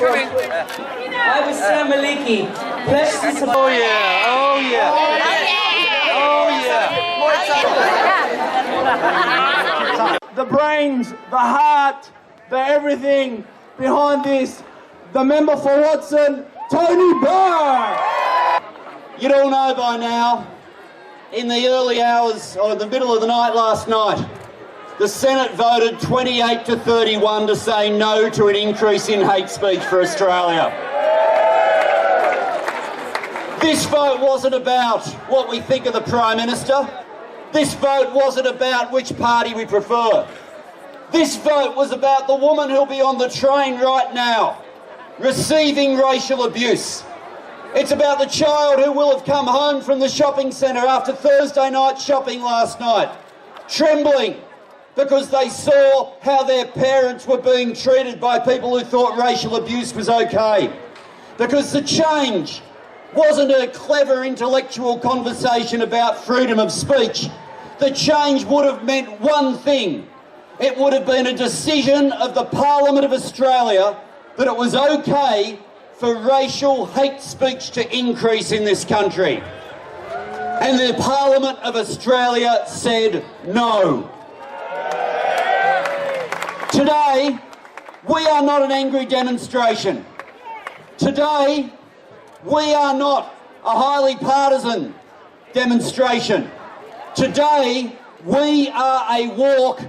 I was Sam Maliki. Pledge to support. Oh yeah, oh yeah. Oh yeah. The brains, the heart, the everything behind this, the member for Watson, Tony Burke. You'd all know by now, in the early hours or the middle of the night last night, the Senate voted 28 to 31 to say no to an increase in hate speech for Australia. This vote wasn't about what we think of the Prime Minister. This vote wasn't about which party we prefer. This vote was about the woman who'll be on the train right now, receiving racial abuse. It's about the child who will have come home from the shopping centre after Thursday night shopping last night, trembling because they saw how their parents were being treated by people who thought racial abuse was okay. Because the change wasn't a clever intellectual conversation about freedom of speech. The change would have meant one thing. It would have been a decision of the Parliament of Australia that it was okay for racial hate speech to increase in this country. And the Parliament of Australia said no. Today, we are not an angry demonstration. Today, we are not a highly partisan demonstration. Today, we are a walk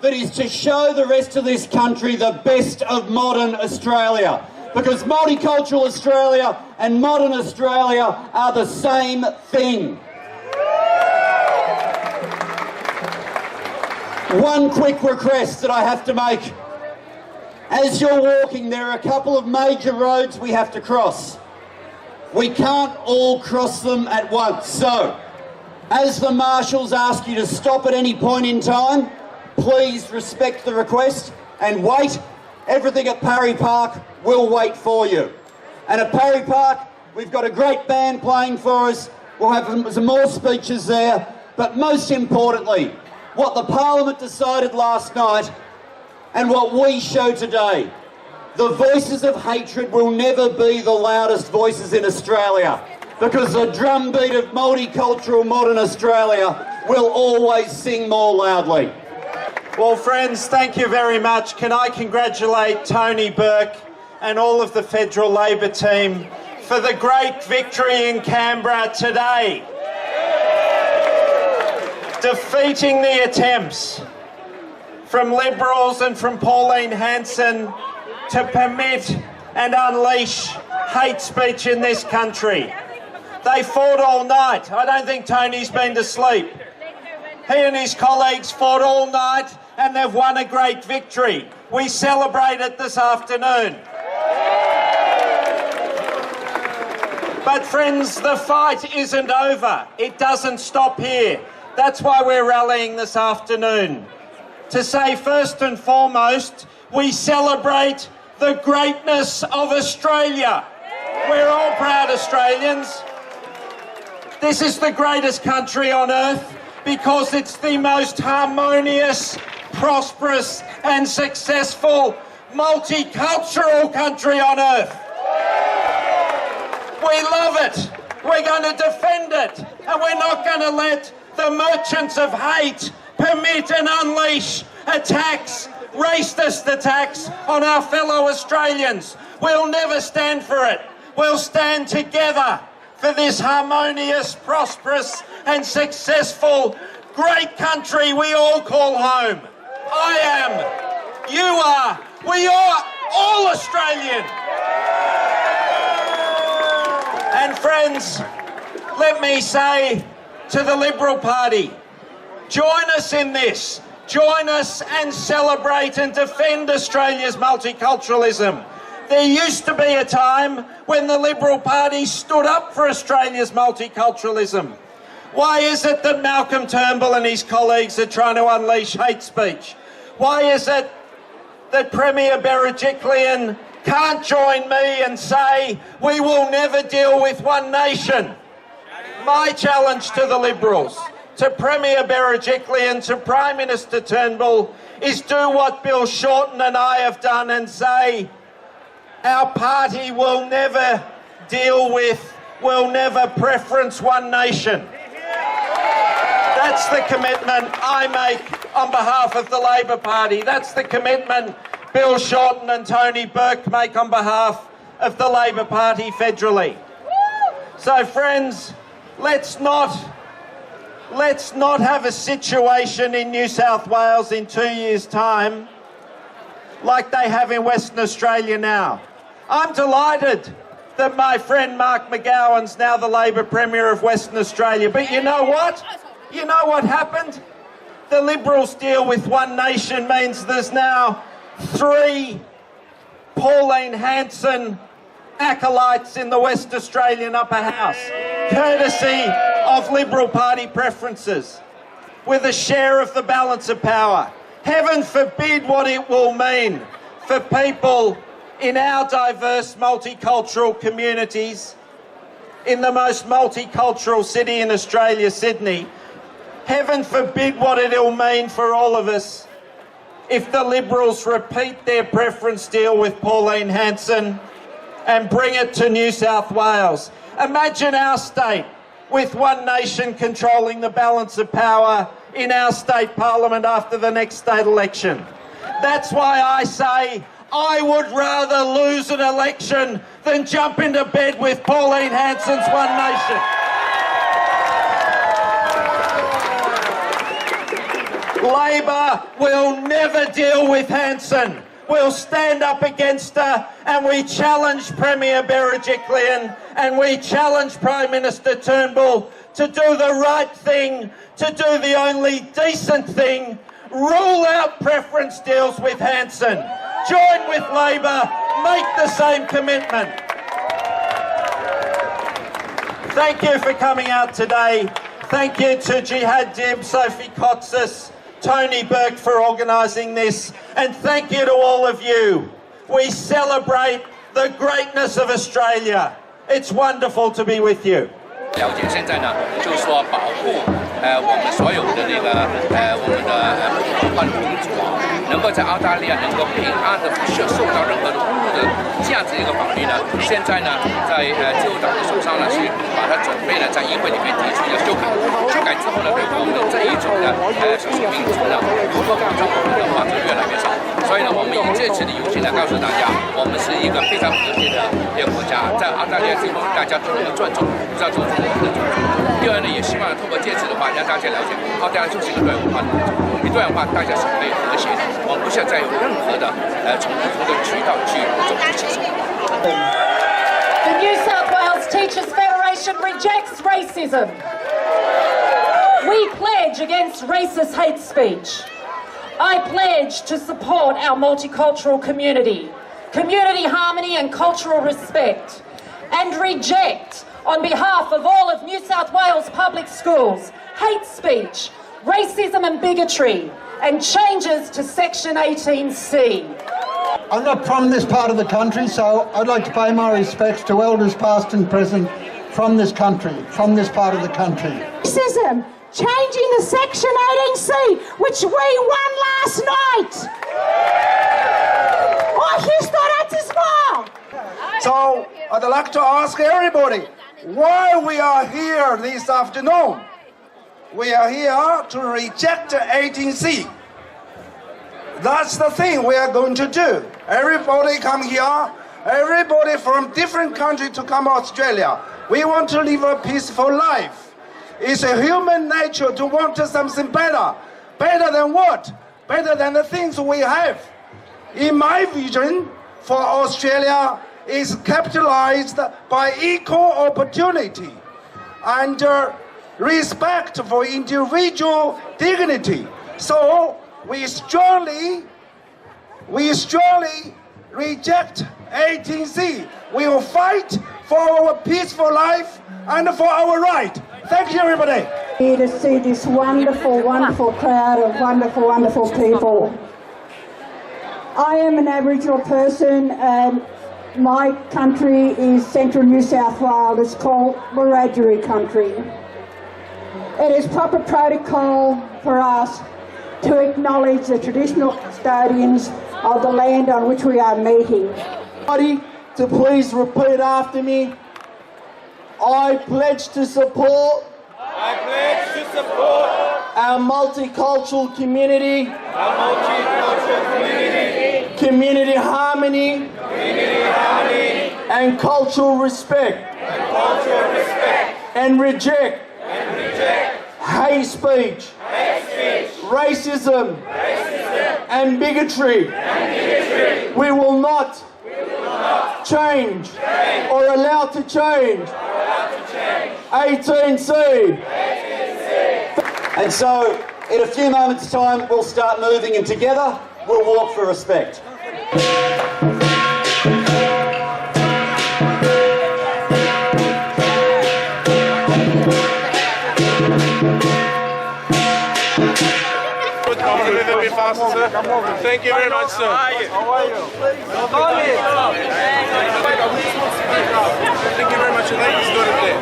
that is to show the rest of this country the best of modern Australia. Because multicultural Australia and modern Australia are the same thing. One quick request that I have to make. As you're walking, there are a couple of major roads we have to cross. We can't all cross them at once. So, as the marshals ask you to stop at any point in time, please respect the request and wait. Everything at Parry Park will wait for you. And at Parry Park, we've got a great band playing for us. We'll have some more speeches there. But most importantly, what the Parliament decided last night and what we show today, the voices of hatred will never be the loudest voices in Australia, because the drumbeat of multicultural modern Australia will always sing more loudly. Well, friends, thank you very much. Can I congratulate Tony Burke and all of the Federal Labor team for the great victory in Canberra today, defeating the attempts from Liberals and from Pauline Hanson to permit and unleash hate speech in this country. They fought all night. I don't think Tony's been to sleep. He and his colleagues fought all night and they've won a great victory. We celebrate it this afternoon. But friends, the fight isn't over. It doesn't stop here. That's why we're rallying this afternoon. To say first and foremost, we celebrate the greatness of Australia. We're all proud Australians. This is the greatest country on earth because it's the most harmonious, prosperous and successful multicultural country on earth. We love it. We're going to defend it. And we're not going to let the merchants of hate permit and unleash attacks, racist attacks on our fellow Australians. We'll never stand for it. We'll stand together for this harmonious, prosperous and successful great country we all call home. I am, you are, we are all Australian. And friends, let me say to the Liberal Party, join us in this. Join us and celebrate and defend Australia's multiculturalism. There used to be a time when the Liberal Party stood up for Australia's multiculturalism. Why is it that Malcolm Turnbull and his colleagues are trying to unleash hate speech? Why is it that Premier Berejiklian can't join me and say we will never deal with one nation? My challenge to the Liberals, to Premier Berejiklian, to Prime Minister Turnbull, is do what Bill Shorten and I have done and say Our party will never preference one nation. That's the commitment I make on behalf of the Labor Party. That's the commitment Bill Shorten and Tony Burke make on behalf of the Labor Party federally. So friends, let's not have a situation in New South Wales in 2 years' time like they have in Western Australia now. I'm delighted that my friend Mark McGowan's now the Labor Premier of Western Australia. But you know what? You know what happened? The Liberals deal with one nation means there's now 3 Pauline Hanson acolytes in the West Australian upper house, courtesy of Liberal Party preferences, with a share of the balance of power. Heaven forbid what it will mean for people in our diverse multicultural communities, in the most multicultural city in Australia, Sydney. Heaven forbid what it'll mean for all of us if the Liberals repeat their preference deal with Pauline Hanson and bring it to New South Wales. Imagine our state with one nation controlling the balance of power in our state parliament after the next state election. That's why I say I would rather lose an election than jump into bed with Pauline Hanson's One Nation. Labor will never deal with Hanson. We'll stand up against her, and we challenge Premier Berejiklian and we challenge Prime Minister Turnbull to do the right thing, to do the only decent thing, rule out preference deals with Hanson, join with Labor, make the same commitment. Thank you for coming out today. Thank you to Jihad Dib, Sophie Kotsis, Tony Burke for organising this, and thank you to all of you. We celebrate the greatness of Australia. It's wonderful to be with you. 了解现在呢，就是说保护我们所有的那个我们的文化的民族啊，能够在澳大利亚能够平安的不受到任何的侮辱的这样子一个法律呢，现在呢在自由党的手上呢去把它准备呢在议会里面提出一个修改，修改之后呢，对我们的这一种的少数民族呢，如何保障我们的话就越来越少。所以呢，我们以这次的游行来告诉大家，我们是一个非常和谐的一个国家，在澳大利亚这边大家都能够尊重，知道尊重我们的种族。第二呢，也希望通过这次的话，让大家了解澳大利亚就是一个多元文化的民族，一多元化大家是可以和谐的，我们不需要再有任何的从不同的渠道去种族歧视。The New South Wales Teachers Federation rejects racism. We pledge against racist hate speech. I pledge to support our multicultural community, community harmony and cultural respect, and reject, on behalf of all of New South Wales public schools, hate speech, racism and bigotry, and changes to Section 18C. I'm not from this part of the country, so I'd like to pay my respects to elders past and present from this country, from this part of the country. Racism, changing the Section 18C, which we won last night. So I'd like to ask everybody why we are here this afternoon. We are here to reject 18C. That's the thing we are going to do. Everybody come here, everybody from different countries to come to Australia. We want to live a peaceful life. It's a human nature to want something better. Better than what? Better than the things we have. In my vision, for Australia is capitalized by equal opportunity and respect for individual dignity. So we strongly reject 18C. We will fight for our peaceful life and for our right. Thank you, everybody. Here to see this wonderful, wonderful crowd of wonderful, wonderful people. I am an Aboriginal person and my country is Central New South Wales. It's called Wiradjuri country. It is proper protocol for us to acknowledge the traditional custodians of the land on which we are meeting. to please repeat after me. I pledge to support our multicultural community, community harmony, and cultural respect, and reject hate speech, racism, and bigotry. We will not change or allow to change 18C. And so, in a few moments' time, we'll start moving, and together, we'll walk for respect. Thank you very much, sir. How are you? Thank you very much. Ladies, go to bed.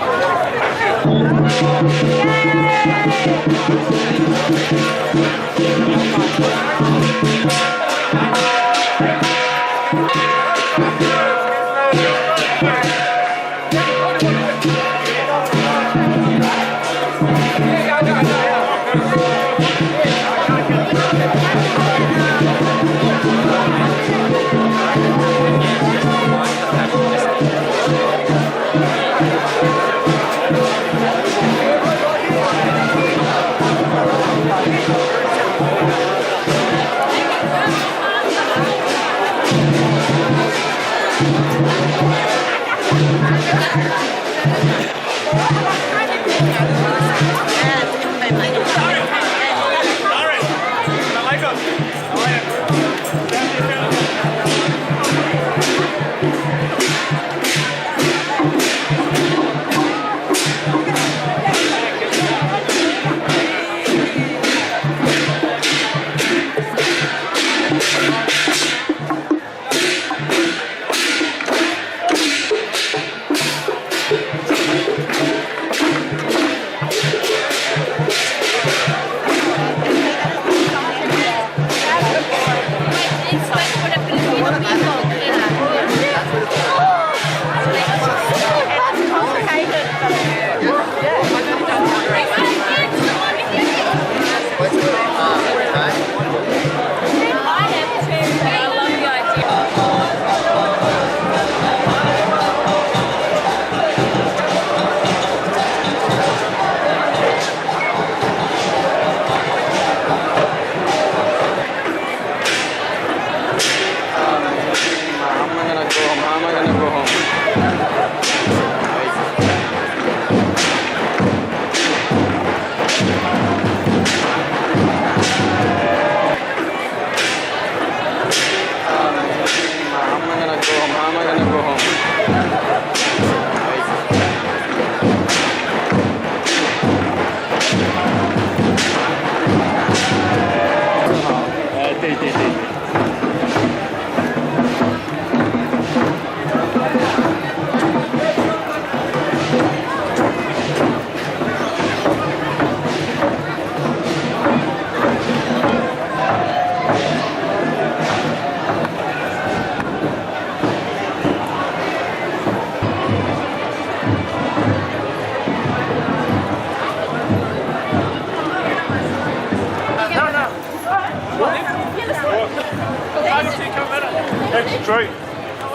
Straight.